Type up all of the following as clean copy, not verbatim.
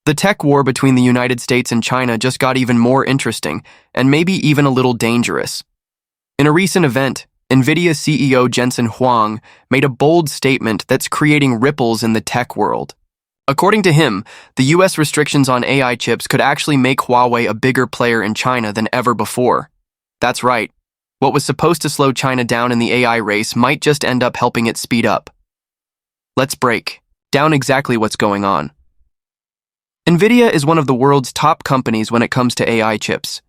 The tech war between the United States and China just got even more interesting, and maybe even a little dangerous. In a recent event, Nvidia CEO Jensen Huang made a bold statement that's creating ripples in the tech world. According to him, the US restrictions on AI chips could actually make Huawei a bigger player in China than ever before. That's right. What was supposed to slow China down in the AI race might just end up helping it speed up. Let's break down exactly what's going on. Nvidia is one of the world's top companies when it comes to AI chips.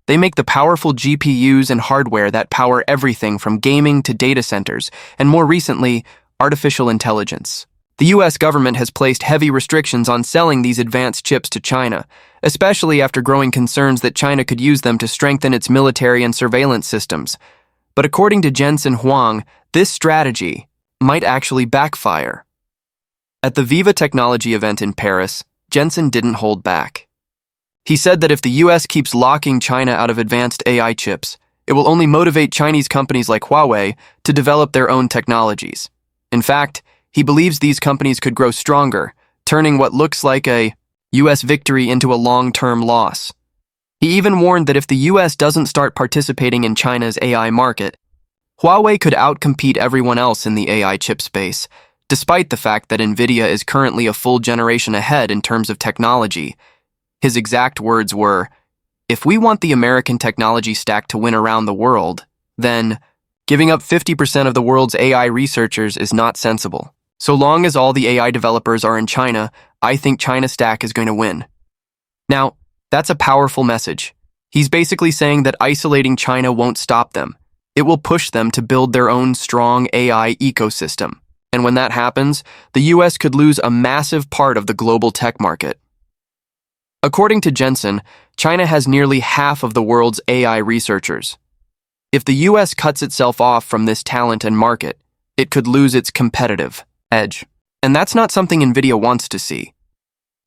They make the powerful GPUs and hardware that power everything from gaming to data centers, and more recently, artificial intelligence. The US government has placed heavy restrictions on selling these advanced chips to China, especially after growing concerns that China could use them to strengthen its military and surveillance systems. But according to Jensen Huang, this strategy might actually backfire. At the Viva Technology event in Paris, Jensen didn't hold back. He said that if the US keeps locking China out of advanced AI chips, it will only motivate Chinese companies like Huawei to develop their own technologies. In fact, he believes these companies could grow stronger, turning what looks like a US victory into a long-term loss. He even warned that if the US doesn't start participating in China's AI market, Huawei could outcompete everyone else in the AI chip space, despite the fact that Nvidia is currently a full generation ahead in terms of technology. His exact words were, "If we want the American technology stack to win around the world, then giving up 50% of the world's AI researchers is not sensible. So long as all the AI developers are in China, I think China stack is going to win." Now, that's a powerful message. He's basically saying that isolating China won't stop them. It will push them to build their own strong AI ecosystem. And when that happens, the US could lose a massive part of the global tech market. According to Jensen, China has nearly half of the world's AI researchers. If the US cuts itself off from this talent and market, it could lose its competitive edge. And that's not something Nvidia wants to see.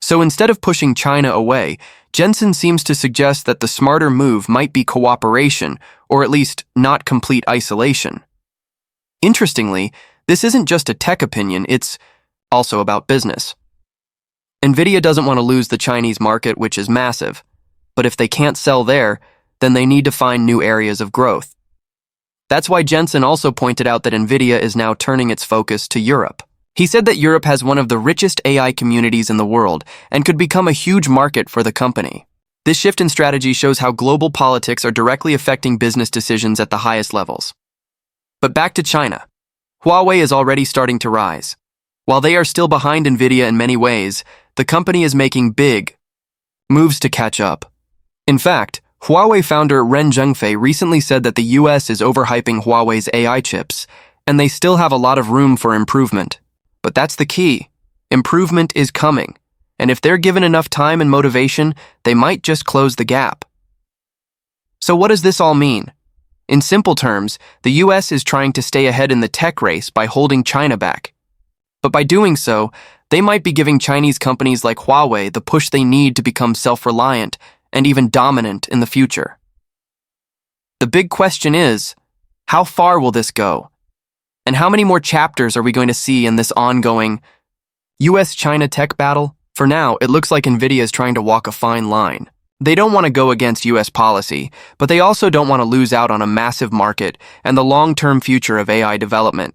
So instead of pushing China away, Jensen seems to suggest that the smarter move might be cooperation, or at least not complete isolation. Interestingly, this isn't just a tech opinion, it's also about business. Nvidia doesn't want to lose the Chinese market, which is massive. But if they can't sell there, then they need to find new areas of growth. That's why Jensen also pointed out that Nvidia is now turning its focus to Europe. He said that Europe has one of the richest AI communities in the world and could become a huge market for the company. This shift in strategy shows how global politics are directly affecting business decisions at the highest levels. But back to China. Huawei is already starting to rise. While they are still behind Nvidia in many ways, the company is making big moves to catch up. In fact, Huawei founder Ren Zhengfei recently said that the US is overhyping Huawei's AI chips, and they still have a lot of room for improvement. But that's the key. Improvement is coming, and if they're given enough time and motivation, they might just close the gap. So what does this all mean? In simple terms, the US is trying to stay ahead in the tech race by holding China back. But by doing so, they might be giving Chinese companies like Huawei the push they need to become self-reliant and even dominant in the future. The big question is, how far will this go? And how many more chapters are we going to see in this ongoing US-China tech battle? For now, it looks like Nvidia is trying to walk a fine line. They don't want to go against US policy, but they also don't want to lose out on a massive market and the long-term future of AI development.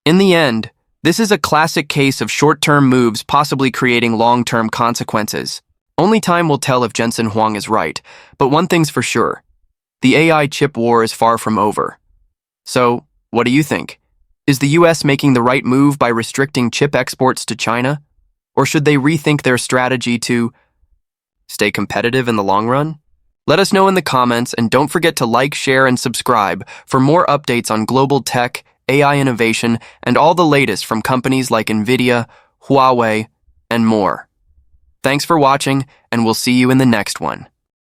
In the end, this is a classic case of short-term moves possibly creating long-term consequences. Only time will tell if Jensen Huang is right, but one thing's for sure. The AI chip war is far from over. So, what do you think? Is the US making the right move by restricting chip exports to China? Or should they rethink their strategy to stay competitive in the long run? Let us know in the comments, and don't forget to like, share, and subscribe for more updates on global tech, AI innovation, and all the latest from companies like Nvidia, Huawei, and more. Thanks for watching, and we'll see you in the next one.